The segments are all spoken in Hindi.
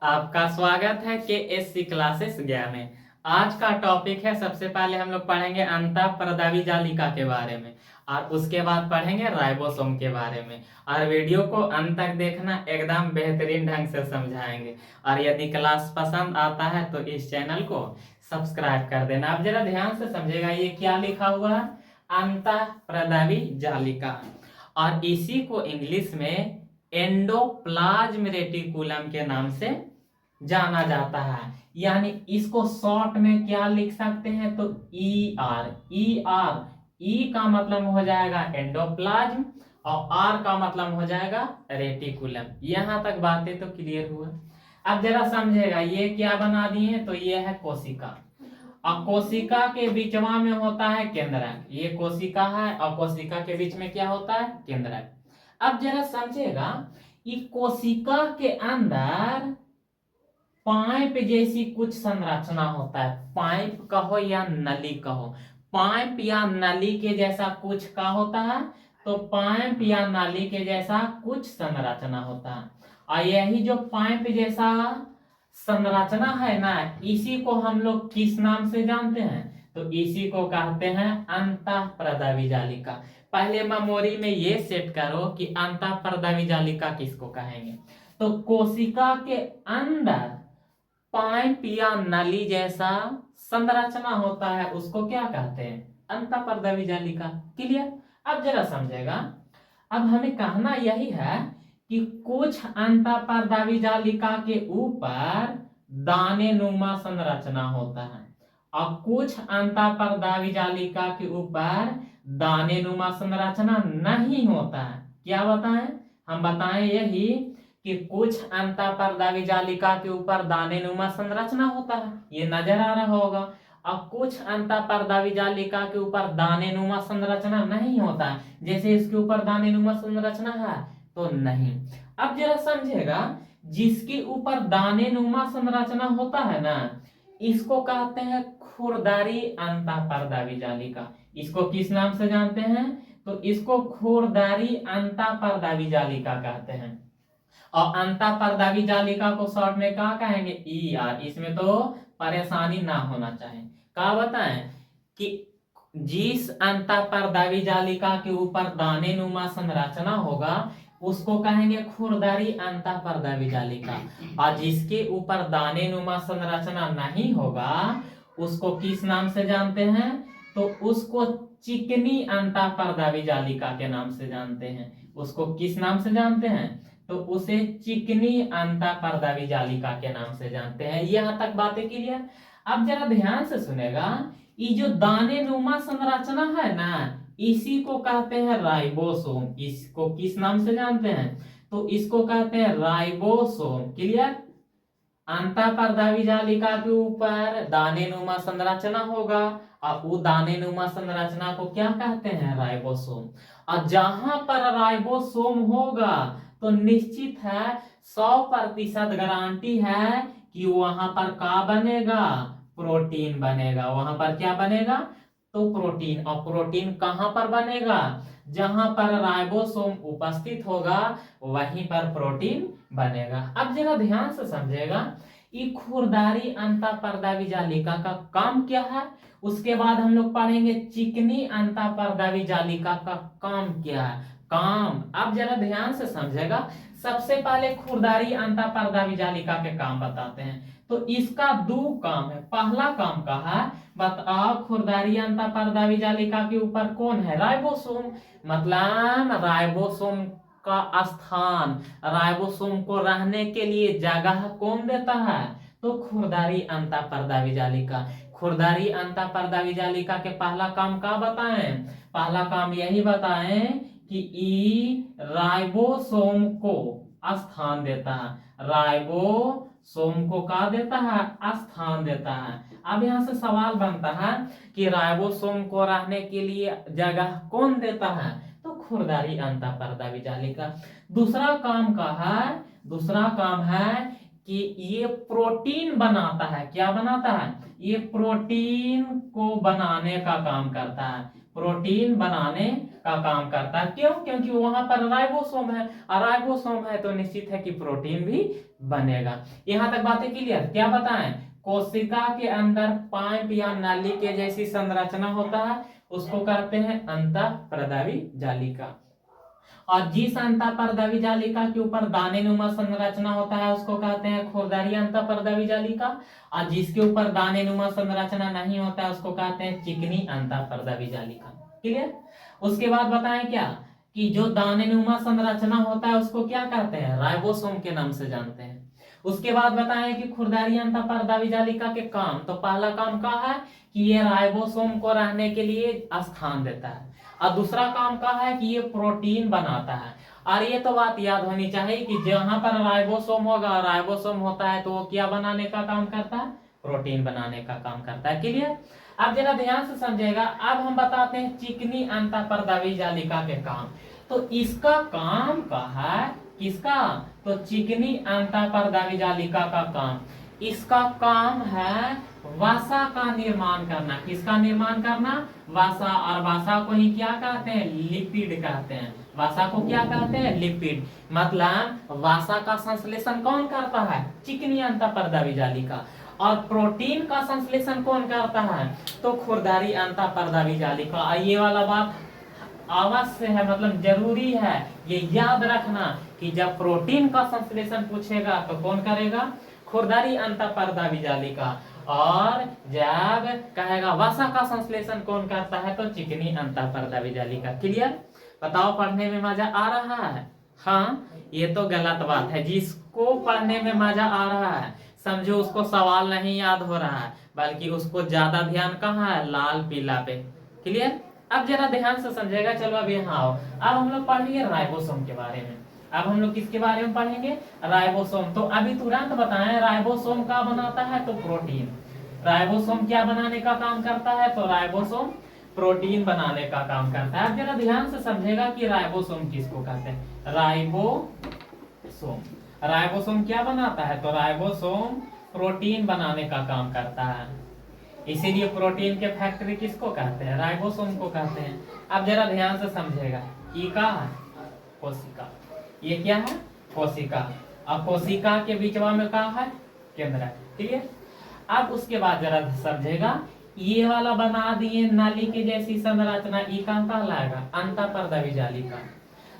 आपका स्वागत है के एस सी क्लासेस गया में। आज का टॉपिक है, सबसे पहले हम लोग पढ़ेंगे अंतःपरदावी जालिका के बारे में और उसके बाद पढ़ेंगे राइबोसोम के बारे में। और वीडियो को अंत तक देखना, एकदम बेहतरीन ढंग से समझाएंगे। और यदि क्लास पसंद आता है तो इस चैनल को सब्सक्राइब कर देना। आप जरा ध्यान से समझेगा, ये क्या लिखा हुआ है, अंतःपरदावी जालिका। और इसी को इंग्लिश में एंडोप्लाज्म रेटिकुलम के नाम से जाना जाता है। यानी इसको शॉर्ट में क्या लिख सकते हैं, तो ई आर। ई का मतलब हो जाएगा एंडोप्लाज्म और आर का मतलब हो जाएगा रेटिकुलम। यहां तक बातें तो क्लियर हुआ। अब जरा समझेगा, ये क्या बना दिए, तो ये है कोशिका और कोशिका के बीचवा में होता है केंद्रक। ये कोशिका है और कोशिका के बीच में क्या होता है, केंद्रक। अब जरा समझेगा, ये कोशिका के अंदर पाइप जैसी कुछ संरचना होता है। पाइप कहो या नली कहो, पाइप या नली के जैसा कुछ का होता है, तो पाइप या नली के जैसा कुछ संरचना होता है। और यही जो पाइप जैसा संरचना है ना, इसी को हम लोग किस नाम से जानते हैं, तो इसी को कहते हैं अंतःपरदावी जालिका। पहले मेमोरी में ये सेट करो कि अंतःपरदावी जालिका किसको कहेंगे। तो कोशिका के अंदर पाइप या नली जैसा संरचना होता है, उसको क्या कहते हैं, अंतःपरदावी जालिका। क्लियर। अब जरा समझेगा, अब हमें कहना यही है कि कुछ अंतःपरदावी जालिका के ऊपर दाने नुमा संरचना होता है और कुछ अंतःपरदावी जालिका के ऊपर दाने नुमा संरचना नहीं होता है। क्या बताएं, हम बताएं यही कि कुछ अंतःपरदावी जालिका के ऊपर दाने नुमा संरचना होता है, ये नजर आ रहा होगा। और कुछ अंतःपरदावी जालिका के ऊपर दाने नुमा संरचना नहीं होता है, जैसे इसके ऊपर दाने नुमा संरचना है तो नहीं। अब जरा समझेगा, जिसके ऊपर दाने नुमा संरचना होता है ना, इसको कहते हैं खुरदारी अंतःपरदावी जालिका। इसको किस नाम से जानते हैं, तो इसको खुरदारी अंतःपरदावी जालिका कहते हैं। और अंतःपरदावी जालिका को शॉर्ट में क्या कहेंगे, ई आर। इसमें तो परेशानी ना होना चाहिए। क्या बताएं कि जिस अंतःपरदावी जालिका के ऊपर दाने नुमा संरचना होगा उसको कहेंगे खुरदारी अंतःपरदावी जालिका। और जिसके ऊपर दाने नुमा संरचना नहीं होगा उसको किस नाम से जानते हैं, तो उसको चिकनी अंतःपरदावी जालिका के नाम से जानते हैं। उसको किस नाम से जानते हैं, तो उसे चिकनी अंतःपरदावी जालिका के नाम से जानते हैं। यहां तक बातें क्लियर। अब जरा ध्यान से सुनेगा, ये जो दाने नुमा संरचना है ना, इसी को कहते हैं राइबोसोम। इसको किस नाम से जानते हैं, तो इसको कहते हैं राइबोसोम। क्लियर। अंतःपरदावी जालिका के ऊपर दाने नुमा संरचना होगा और वो दाने नुमा संरचना को क्या कहते हैं, राइबोसोम। और जहां पर राइबोसोम होगा तो निश्चित है, 100% गारंटी है कि वहां पर क्या बनेगा, प्रोटीन बनेगा। वहां पर क्या बनेगा, तो प्रोटीन। और प्रोटीन कहां पर बनेगा, जहां पर राइबोसोम उपस्थित होगा वहीं पर प्रोटीन बनेगा। अब जरा ध्यान से समझेगा, ये खुरदारी अंतःपरदावी जालिका का काम क्या है, उसके बाद हम लोग पढ़ेंगे चिकनी अंतःपरदावी जालिका का काम क्या है। काम अब जरा ध्यान से समझेगा। सबसे पहले खुरदारी अंतःपरदावी जालिका के काम बताते हैं। तो इसका दो काम है। पहला काम का है, बताओ खुरदारी अंतःपरदावी जालिका के ऊपर कौन है, राइबोसोम। मतलब राइबोसोम का स्थान, राइबोसोम को रहने के लिए जगह कौन देता है, तो खुरदारी अंतःपरदावी जालिका। खुरदारी अंतःपरदावी जालिका के पहला काम का बताएं, पहला काम यही बताएं कि ई राइबोसोम को स्थान देता है। राइबोसोम को क्या देता है, स्थान देता है। अब यहां से सवाल बनता है कि राइबोसोम को रहने के लिए जगह कौन देता है, तो खुरदारी अंतःपरदावी जालिका। दूसरा काम का है, दूसरा काम है कि ये प्रोटीन बनाता है। क्या बनाता है, ये प्रोटीन को बनाने का काम करता है। प्रोटीन बनाने का काम करता है। क्यों? क्योंकि वहां पर राइबोसोम है, और राइबोसोम है तो निश्चित है कि प्रोटीन भी बनेगा। यहां तक बातें क्लियर? क्या बताएं? कोशिका के अंदर पाइप या नली के जैसी संरचना होता है, उसको कहते हैं अंतःप्रदावी जालिका। और जिस अंतःप्रदावी जालिका के ऊपर दानेनुमा संरचना होता है उसको कहते हैं खुरदरी अंतःप्रदावी जालिका। और जिसके ऊपर दानेनुमा संरचना नहीं होता है उसको कहते हैं चिकनी अंतःप्रदावी जालिका। क्लियर? उसके बाद बताएं क्या कि जो दानेनुमा संरचना होता है उसको क्या कहते हैं? राइबोसोम के नाम से जानते हैं। उसके बाद बताएं कि खुरदरी अंतःप्रदावी जालिका के काम, तो पहला काम क्या है कि ये राइबोसोम को रहने के लिए स्थान देता है, और दूसरा काम क्या है कि ये प्रोटीन बनाता है। और ये तो बात याद होनी चाहिए कि जहां पर राइबोसोम होगा, राइबोसोम होता है तो वो क्या बनाने का काम करता है? प्रोटीन बनाने का काम करता है। क्लियर? अब जरा ध्यान से समझेगा। अब हम बताते हैं चिकनी अंतःप्रदावी जालिका के काम। तो इसका काम क्या है? किसका? तो चिकनी अंतःप्रदावी जालिका का काम, इसका काम है वसा का निर्माण करना। किसका निर्माण करना? वसा। और वसा को ही क्या कहते हैं? लिपिड कहते हैं। वसा को क्या कहते हैं? लिपिड। मतलब वसा का संश्लेषण कौन करता है? चिकनी अंतःप्रदावी जालिका। और प्रोटीन का संश्लेषण कौन करता है? तो खुरदरी अंतःप्रदावी जालिका। ये वाला बात अवश्य है, मतलब जरूरी है ये याद रखना कि जब प्रोटीन का संश्लेषण पूछेगा तो कौन करेगा? खुरदरी अंतःप्रदावी जालिका। और जब कहेगा वसा का संश्लेषण कौन करता है तो चिकनी अंतःप्रदावी जालिका। क्लियर? बताओ, पढ़ने में मजा आ रहा है? हाँ, ये तो गलत बात है। जिसको पढ़ने में मजा आ रहा है समझो उसको सवाल नहीं याद हो रहा है, बल्कि उसको ज्यादा ध्यान कहाँ है? लाल पीला पे। क्लियर? अब जरा ध्यान से समझेगा। चलो अब यहाँ आओ। अब हम लोग पढ़ेंगे राइबोसोम के बारे में। अब हम लोग किसके बारे में पढ़ेंगे? राइबोसोम। तो अभी तुरंत बताएं राइबोसोम क्या बनाता है? तो प्रोटीन। राइबोसोम क्या बनाने का काम करता है? तो राइबोसोम प्रोटीन बनाने का काम करता है। अब जरा ध्यान से समझेगा कि राइबोसोम किसको कहते हैं? राइबोसोम। राइबोसोम क्या बनाता है? तो राइबोसोम प्रोटीन बनाने का काम करता है। इसीलिए प्रोटीन के फैक्ट्री किसको कहते हैं? राइबोसोम को कहते हैं। अब जरा ध्यान से समझेगा। ये क्या है? कोशिका। ये क्या है? कोशिका। अब कोशिका के बीचवा में क्या है? केंद्र। क्लियर? अब उसके बाद जरा समझेगा, ये वाला बना दिए नाली के जैसी संरचना, ये कहाँ कहलाएगा? अंतःप्रदावी जालिका।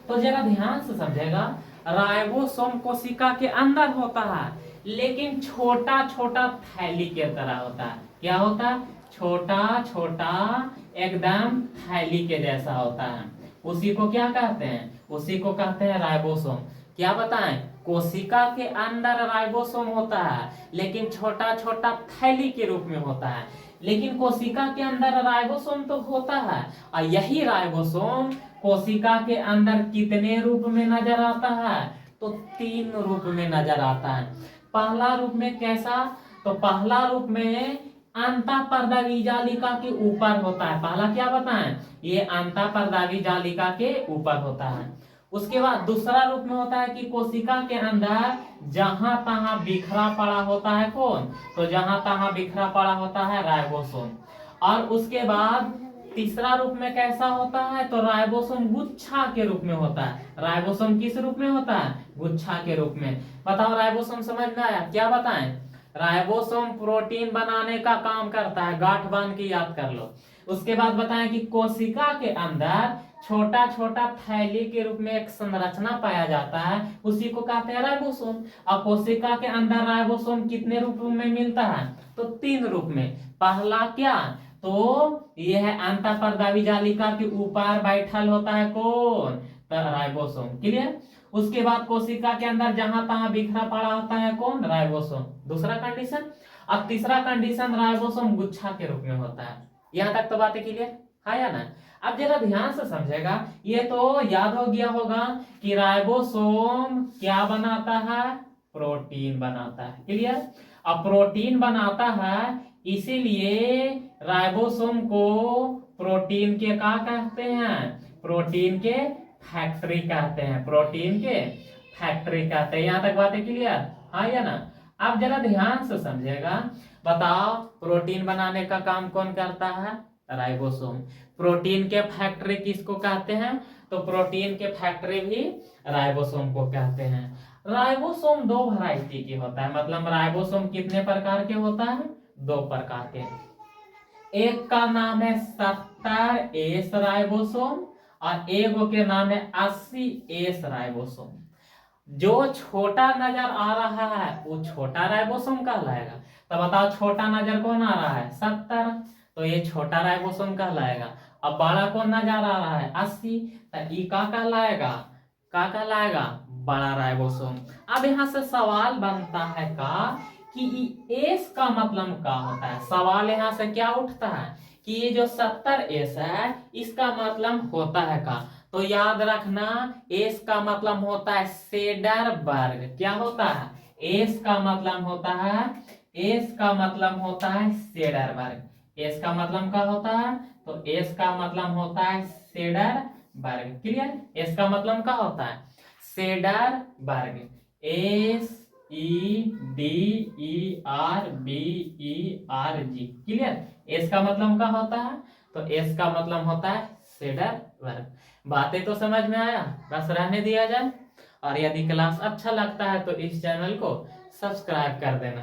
तो जरा ध्यान से समझेगा, राइबोसोम कोशिका के अंदर होता है, लेकिन छोटा छोटा थैली के तरह होता है। क्या होता है? छोटा छोटा एकदम थैली के जैसा होता है। उसी को क्या कहते हैं? उसी को कहते हैं राइबोसोम। क्या बताएं? कोशिका के अंदर राइबोसोम होता है, लेकिन छोटा छोटा थैली के रूप में होता है। लेकिन कोशिका के अंदर राइबोसोम तो होता है, और यही राइबोसोम कोशिका के अंदर कितने रूप में नजर आता है? तो 3 रूप में नजर आता है। पहला रूप में कैसा? तो पहला रूप में अंतःप्रदावी जालिका के ऊपर होता है। पहला क्या बताएं? ये अंतःप्रदावी जालिका के ऊपर होता है। उसके बाद दूसरा रूप में होता है कि कोशिका के अंदर जहां तहां बिखरा पड़ा होता है। कौन? तो जहां तहां बिखरा पड़ा होता है राइबोसोम। और उसके बाद तीसरा रूप में कैसा होता है? तो राइबोसोम गुच्छा के रूप में होता है। राइबोसोम किस रूप में होता है? गुच्छा के रूप में। बताओ, राइबोसोम समझ में आया? क्या बताएं? राइबोसोम प्रोटीन बनाने का काम करता है। गांठ बांध के याद कर लो। उसके बाद बताएं कि कोशिका के अंदर छोटा छोटा थैली के रूप में एक संरचना पाया जाता है, उसी को कहते हैं राइबोसोम। और कोशिका के अंदर राइबोसोम कितने रूप में मिलता है? तो 3 रूप में। पहला क्या? तो यह है अंतःप्रदावी जालिका के ऊपर बैठल होता है। कौन? तो राइबोसोम। क्लियर? उसके बाद कोशिका के अंदर जहां तहां बिखरा पड़ा होता है। कौन? राइबोसोम। दूसरा कंडीशन। अब तीसरा कंडीशन, राइबोसोम गुच्छा के रूप में होता है। यहां तक तो बातें क्लियर है या ना? अब जरा ध्यान से समझेगा। ये तो याद हो गया होगा कि राइबोसोम क्या बनाता है? प्रोटीन बनाता है। क्लियर? अब प्रोटीन बनाता है, इसीलिए राइबोसोम को प्रोटीन के क्या कहते हैं? प्रोटीन के फैक्ट्री कहते हैं। प्रोटीन के फैक्ट्री कहते हैं। यहां तक बातें क्लियर? हाँ या ना? अब जरा ध्यान से समझेगा। बताओ, प्रोटीन बनाने का काम कौन करता है? राइबोसोम। प्रोटीन के फैक्ट्री किसको कहते हैं? तो प्रोटीन के फैक्ट्री भी राइबोसोम को कहते हैं। राइबोसोम दो वैरायटी की होता है, मतलब राइबोसोम कितने प्रकार के होता है? दो प्रकार के। एक का नाम है 70S राइबोसोम और एक के नाम है 80S राइबोसोम। जो छोटा नजर आ रहा है वो छोटा राइबोसोम कहलाएगा। तो बताओ छोटा नजर कौन आ रहा है? 70, तो ये छोटा राइबोसोम कहलाएगा। अब बड़ा कौन नजर आ रहा है? 80, तो ई का कहलाएगा? का कहलाएगा? बड़ा राइबोसोम। अब यहाँ से सवाल बनता है कि एस का मतलब क्या होता है? सवाल यहाँ से क्या उठता है कि ये जो 70S है इसका मतलब होता है का? तो याद रखना एस का मतलब होता है सेडरबर्ग। क्या होता है? एस का मतलब होता है, एस का मतलब होता है सेडरबर्ग। एस का मतलब क्या होता है? तो एस का मतलब होता है सेडरबर्ग। क्लियर? एस का मतलब क्या होता है? सेडरबर्ग। SEDERBERG। क्लियर? एस का मतलब क्या होता है? तो एस का मतलब होता है सेडरबर्ग। बातें तो समझ में आया, बस रहने दिया जाए। और यदि क्लास अच्छा लगता है तो इस चैनल को सब्सक्राइब कर देना।